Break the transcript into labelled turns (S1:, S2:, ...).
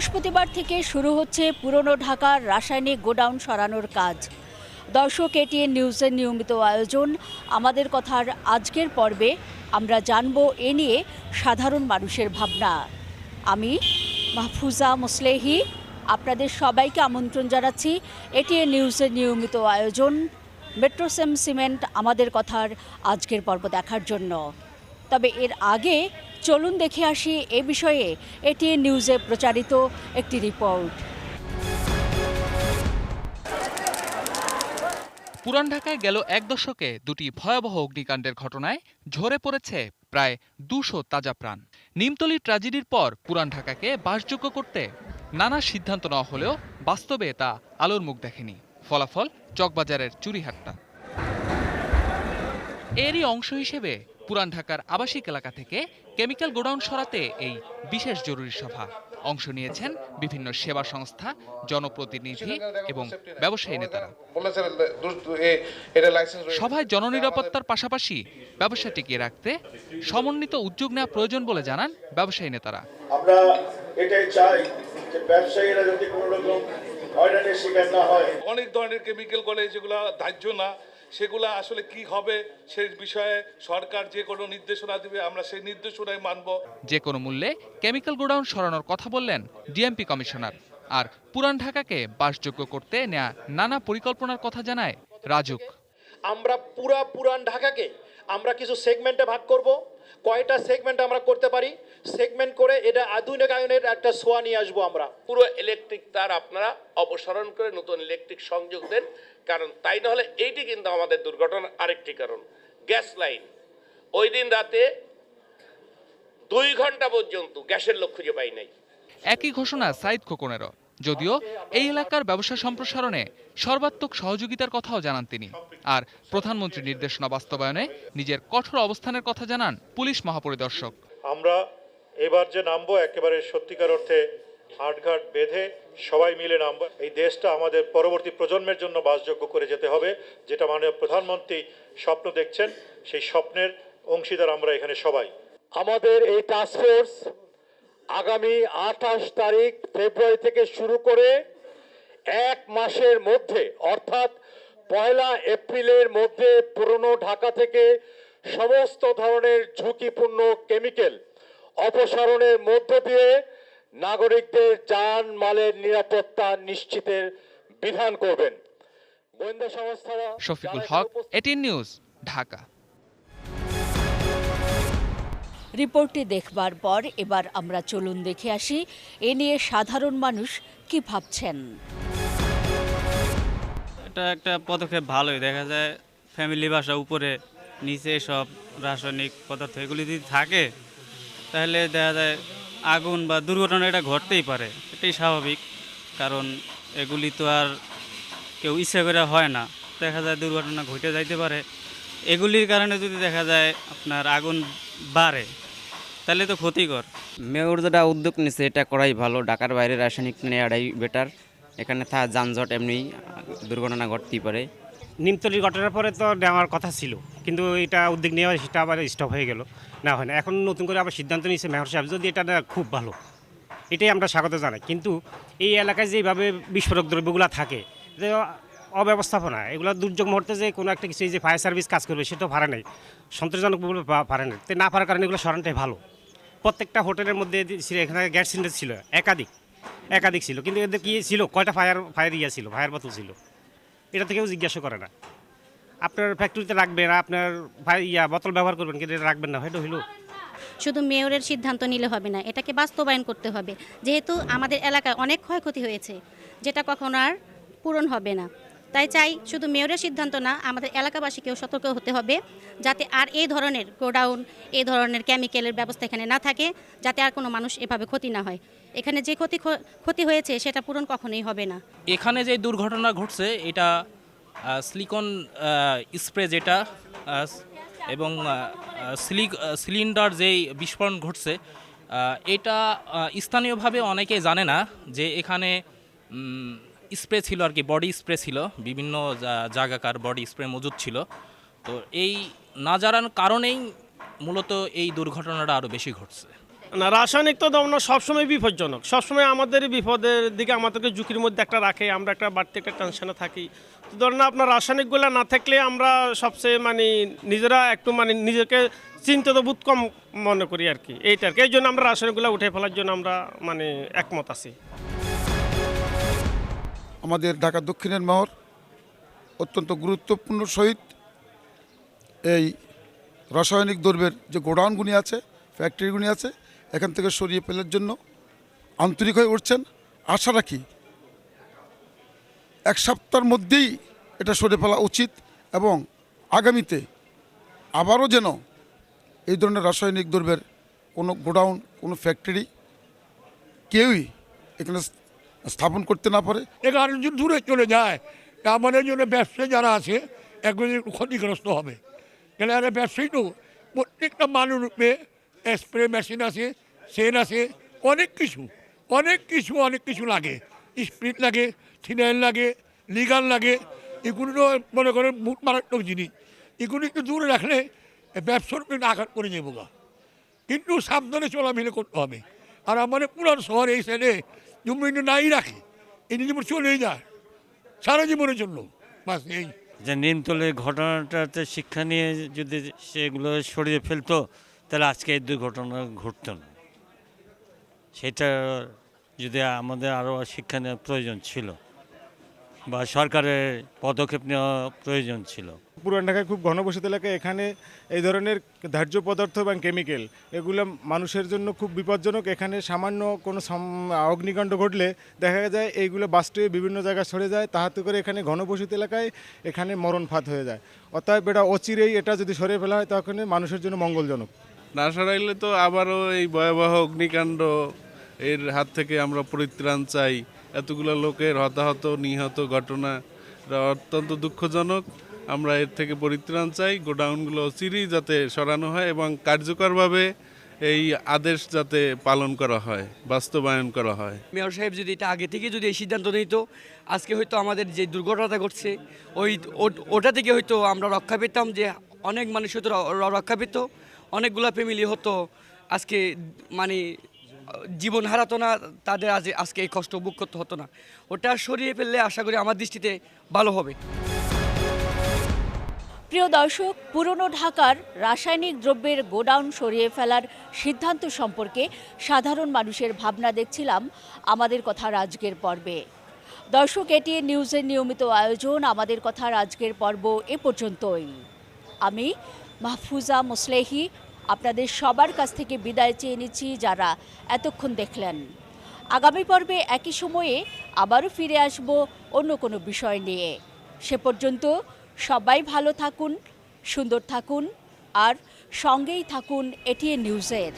S1: বৃহস্পতিবার থেকে শুরু হচ্ছে পুরনো ঢাকার রাসায়নিক গোডাউন সরানোর কাজ। দর্শক, এটিএন নিউজের নিয়মিত আয়োজন আমাদের কথার আজকের পর্বে আমরা জানব এ নিয়ে সাধারণ মানুষের ভাবনা। আমি মাহফুজা মুসলেহি আপনাদের সবাইকে আমন্ত্রণ জানাচ্ছি এটিএন নিউজের নিয়মিত আয়োজন মেট্রোসেম সিমেন্ট আমাদের কথার আজকের পর্ব দেখার জন্য। তবে এর আগে চলুন দেখে আসি এ বিষয়ে এটিএন নিউজে প্রচারিত একটি রিপোর্ট।
S2: পুরান ঢাকায় গেল এক দশকে দুটি ভয়াবহ অগ্নিকাণ্ডের ঘটনায় ঝরে পড়েছে প্রায় ২০০ তাজা প্রাণ। নিমতলী ট্র্যাজেডির পর পুরান ঢাকাকে বাসযোগ্য করতে নানা সিদ্ধান্ত নেওয়া হলেও বাস্তবে তা আলোর মুখ দেখেনি। ফলাফল চকবাজারের চুরিহাট্টা। এরই অংশ হিসেবে পুরান ঢাকার আবাসিক এলাকা থেকে কেমিক্যাল গোডাউন সরাতে এই বিশেষ জরুরি সভা অংশ নিয়েছেন বিভিন্ন সেবা সংস্থা, জনপ্রতিনিধি এবং ব্যবসায়ী নেতারা। সভায় জননিরাপত্তার পাশাপাশি ব্যবসা টিকিয়ে রাখতে সমন্বিত উদ্যোগ নেওয়া প্রয়োজন বলে জানান ব্যবসায়ী নেতারা।
S3: আমরা এটাই চাই যে ব্যবসায়ীরা যদি কোনো রকম হয়রানির শিকার না হয়।
S4: অনেক ধরনের কেমিক্যাল কলেজ যেগুলো ধার্য না, সেগুলো আসলে কি হবে সেই বিষয়ে সরকার যে কোনো নির্দেশনা দেবে, আমরা সেই নির্দেশনায় মানব।
S2: যে কোনো মূল্যে কেমিক্যাল গোডাউন সরানোর কথা বললেন ডিএমপি কমিশনার। আর পুরান ঢাকাকে বাসযোগ্য করতে নেয়া নানা পরিকল্পনার কথা জানায় রাজুক।
S5: আমরা পুরান ঢাকাকে আমরা কিছু সেগমেন্টে ভাগ করব। কয়টা সেগমেন্ট আমরা করতে পারি, সেগমেন্ট করে এটা আধুনিকায়নের একটা ছোঁয়া নিয়ে আসবো। আমরা
S6: পুরো ইলেকট্রিক তার আপনারা অপসারণ করে নতুন ইলেকট্রিক সংযোগ দেন, কারণ তাই না হলে এইটি কিন্তু আমাদের দুর্ঘটনার আরেকটি কারণ। গ্যাস লাইন ওই দিন রাতে 2 ঘন্টা পর্যন্ত গ্যাসের লোক খুঁজে পাই নাই।
S2: একই ঘোষণা সাইদ খোকনেরও, যদিও এই এলাকার ব্যবসা সম্প্রসারণে সর্বাত্মক সহযোগিতার কথাও জানান তিনি। আর প্রধানমন্ত্রীর নির্দেশনা বাস্তবায়নে নিজের কঠোর অবস্থানের কথা জানান পুলিশ মহাপরিদর্শক।
S3: আমরা এবার যে নামবো একেবারে সত্যিকার অর্থে হাটঘাট বেঁধে সবাই মিলে নামবো। এই দেশটা আমাদের পরবর্তী প্রজন্মের জন্য বাসযোগ্য করে যেতে হবে, যেটা মাননীয় প্রধানমন্ত্রী স্বপ্ন দেখছেন, সেই স্বপ্নের অংশীদার আমরা এখানে সবাই।
S5: আমাদের এই টাস্কফোর্স আগামী 28 তারিখ ফেব্রুয়ারি থেকে শুরু করে 1 মাসের মধ্যে অর্থাৎ 1 এপ্রিলের মধ্যে পুরনো ঢাকা থেকে সমস্ত ধরনের ঝুঁকিপূর্ণ কেমিক্যাল অপসারণের মধ্য দিয়ে নাগরিকদের জানমালের নিরাপত্তা নিশ্চিতের বিধান করবেন। গোয়েন্দা সংস্থারা।
S2: শফিকুল হক, এটিএন নিউজ, ঢাকা।
S1: রিপোর্টটি দেখবার পর এবার আমরা চলুন দেখে আসি এ নিয়ে সাধারণ মানুষ কি ভাবছেন।
S7: এটা একটা পদক্ষেপ ভালোই, দেখা যায় ফ্যামিলি বাসা উপরে নিচে সব রাসায়নিক পদার্থ এগুলি যদি থাকে তাহলে দেখা যায় আগুন বা দুর্ঘটনা এটা ঘটতেই পারে, এটাই স্বাভাবিক। কারণ এগুলি তো আর কেউ ইচ্ছা করে হয় না, দেখা যায় দুর্ঘটনা ঘটে যাইতে পারে। এগুলির কারণে যদি দেখা যায় আপনার আগুন বাড়ে তাহলে তো ক্ষতিকর।
S8: মেয়র যেটা উদ্যোগ নিচ্ছে এটা করাই ভালো, ঢাকার বাইরে রাসায়নিক নেওয়াটাই বেটার। এখানে যানজট এমনি দুর্ঘটনা ঘটতেই পারে।
S9: নিমতলির ঘটনার পরে তো নেওয়ার কথা ছিল, কিন্তু এটা উদ্যোগ নেওয়া সেটা আবার স্টপ হয়ে গেল, না হয় না। এখন নতুন করে আবার সিদ্ধান্ত নিয়েছে মেয়র সাহেব, যদি এটা খুব ভালো, এটাই আমরা স্বাগত জানাই। কিন্তু এই এলাকায় যেভাবে বিস্ফোরক দ্রব্যগুলো থাকে, যে অব্যবস্থাপনা, এগুলো দুর্যোগ মুহূর্তে যে কোনো একটা কিছু যে ফায়ার সার্ভিস কাজ করবে সেটাও পারে নাই, সন্তোষজনক পারে নাই। তো না পারার কারণে এগুলো সরানোটাই ভালো। প্রত্যেকটা হোটেলের মধ্যে ছিল, এখানে গ্যাস সিলিন্ডার ছিল একাধিক ছিল, কিন্তু এদের কি ছিল, কয়টা ফায়ার ছিল, ফায়ার বোতল ছিল, এটা থেকেও জিজ্ঞাসা করে না। আপনার ফ্যাক্টরিতে রাখবেন, আপনার বোতল ব্যবহার করবেন, কিন্তু এটা রাখবেন না, হয়তো হইলো।
S10: শুধু মেয়রের সিদ্ধান্ত নিলে হবে না, এটাকে বাস্তবায়ন করতে হবে। যেহেতু আমাদের এলাকায় অনেক ক্ষয়ক্ষতি হয়েছে, যেটা কখনো আর পূরণ হবে না। তাই চাই শুধু মেয়রের সিদ্ধান্ত না, আমাদের এলাকাবাসীকেও সতর্ক হতে হবে, যাতে আর এই ধরনের গোডাউন, এই ধরনের কেমিক্যালের ব্যবস্থা এখানে না থাকে, যাতে আর কোনো মানুষ এভাবে ক্ষতি না হয়। এখানে যে ক্ষতি হয়েছে সেটা পূরণ কখনোই হবে না।
S11: এখানে যে দুর্ঘটনা ঘটছে এটা সিলিকন স্প্রে যেটা এবং সিলিন্ডার যেই বিস্ফোরণ ঘটছে, এটা স্থানীয়ভাবে অনেকে জানে না যে এখানে স্প্রে ছিল আর কি, বডি স্প্রে ছিল, বিভিন্ন জায়গাকার বডি স্প্রে মজুদ ছিল। তো এই না জানার কারণেই মূলত এই দুর্ঘটনাটা আরও বেশি ঘটছে।
S12: না, রাসায়নিক তো আমরা সবসময় বিপজ্জনক, সবসময় আমাদের বিপদের দিকে আমাদেরকে ঝুঁকির মধ্যে একটা রাখে, আমরা একটা বাড়তি একটা টেনশনে থাকি। তো ধরেন আপনার রাসায়নিকগুলো না থাকলে আমরা সবচেয়ে নিজেরা একটু নিজেকে চিন্তিত বোধ কম মনে করি আর কি, এইটা আর কি। এই জন্য আমরা রাসায়নিকগুলো উঠে ফেলার জন্য আমরা একমত আছি।
S13: আমাদের ঢাকা দক্ষিণের মেয়র অত্যন্ত গুরুত্বপূর্ণ সহিত এই রাসায়নিক দ্রব্যের যে গোডাউনগুলি আছে, ফ্যাক্টরিগুলি আছে, এখান থেকে সরিয়ে ফেলার জন্য আন্তরিক হয়ে উঠছেন। আশা রাখি 1 সপ্তাহের মধ্যেই এটা সরে ফেলা উচিত এবং আগামীতে আবারও যেন এই ধরনের রাসায়নিক দ্রব্যের কোনো গোডাউন, কোনো ফ্যাক্টরি কেউই এখানে স্থাপন করতে না পারে।
S14: এখানে যদি দূরে চলে যায় তা আমাদের জন্য ব্যবসায়ী যারা আছে একজন ক্ষতিগ্রস্ত হবে। কেন ব্যবসায়ী তো প্রত্যেকটা মানুষ রূপে স্প্রে মেশিন আছে, সেন আছে, অনেক কিছু লাগে, স্প্রিট লাগে, ফিনাইল লাগে, লিগাল লাগে। এগুলো তো মনে করেন মারাত্মক জিনিস। এগুলো একটু দূরে রাখলে ব্যবসার উপরে আঘাত করে যাবো গা, কিন্তু সাবধানে চলাফেরা করতে হবে। আর আমাদের পুরান শহর এই সাইডে জমি নাই রাখে, এই জীবন চলেই যায় সারা জীবনের জন্য। বাস এই
S15: যে নিমতলের ঘটনাটাতে শিক্ষা নিয়ে যদি সেগুলো সরিয়ে ফেলতো তাহলে আজকে এই দুর্ঘটনা ঘটতো না। সেটা যদি আমাদের আরও শিক্ষা নেওয়ার প্রয়োজন ছিল বা সরকারের পদক্ষেপ নেওয়া প্রয়োজন ছিল।
S16: পুরান ঢাকায় খুব ঘনবসতি এলাকা, এখানে এই ধরনের ধার্য পদার্থ এবং কেমিক্যাল এগুলো মানুষের জন্য খুব বিপজ্জনক। এখানে সামান্য কোনো অগ্নিকাণ্ড ঘটলে দেখা যায় এইগুলো বাস্টে বিভিন্ন জায়গায় ছড়ে যায়, তাহাতে করে এখানে ঘনবসতি এলাকায় এখানে মরণ ফাঁদ হয়ে যায়। অতএব এটা অচিরেই এটা যদি সরিয়ে ফেলা হয় তখন মানুষের জন্য মঙ্গলজনক।
S17: না সরাইলে তো আবারও এই ভয়াবহ অগ্নিকাণ্ড এর হাত থেকে আমরা পরিত্রাণ চাই। এতগুলো লোকের হতাহত নিহত ঘটনা অত্যন্ত দুঃখজনক। আমরা এর থেকে পরিত্রাণ চাই। গোডাউনগুলো অচিরেই যাতে সরানো হয় এবং কার্যকরভাবে এই আদেশ যাতে পালন করা হয়, বাস্তবায়ন করা হয়।
S18: মেয়র সাহেব যদি এটা আগে থেকে যদি এই সিদ্ধান্ত নিত, আজকে হয়তো আমাদের যে দুর্ঘটনাটা ঘটছে ওটা থেকে হয়তো আমরা রক্ষা পেতাম, যে অনেক মানুষ হয়তো রক্ষা পেত, অনেকগুলো ফ্যামিলি হতো আজকে জীবন হারাতো না, তাদের আজকে এই কষ্ট ভোগ করতে হতো না। ওটা সরিয়ে ফেললে আশা করি আমার দৃষ্টিতে ভালো হবে।
S1: প্রিয় দর্শক, পুরনো ঢাকার রাসায়নিক দ্রব্যের গোডাউন সরিয়ে ফেলার সিদ্ধান্ত সম্পর্কে সাধারণ মানুষের ভাবনা দেখছিলাম আমাদের কথার আজকের পর্বে। দর্শক, এটিএন নিউজের নিয়মিত আয়োজন আমাদের কথার আজকের পর্ব এ পর্যন্তই। আমি মাহফুজা মুসলেহি আপনাদের সবার কাছ থেকে বিদায় চেয়ে নিচ্ছি যারা এতক্ষণ দেখলেন। আগামী পর্বে একই সময়ে আবারও ফিরে আসব অন্য কোনো বিষয় নিয়ে। সে পর্যন্ত সবাই ভালো থাকুন, সুন্দর থাকুন আর সঙ্গেই থাকুন এটিএন নিউজের।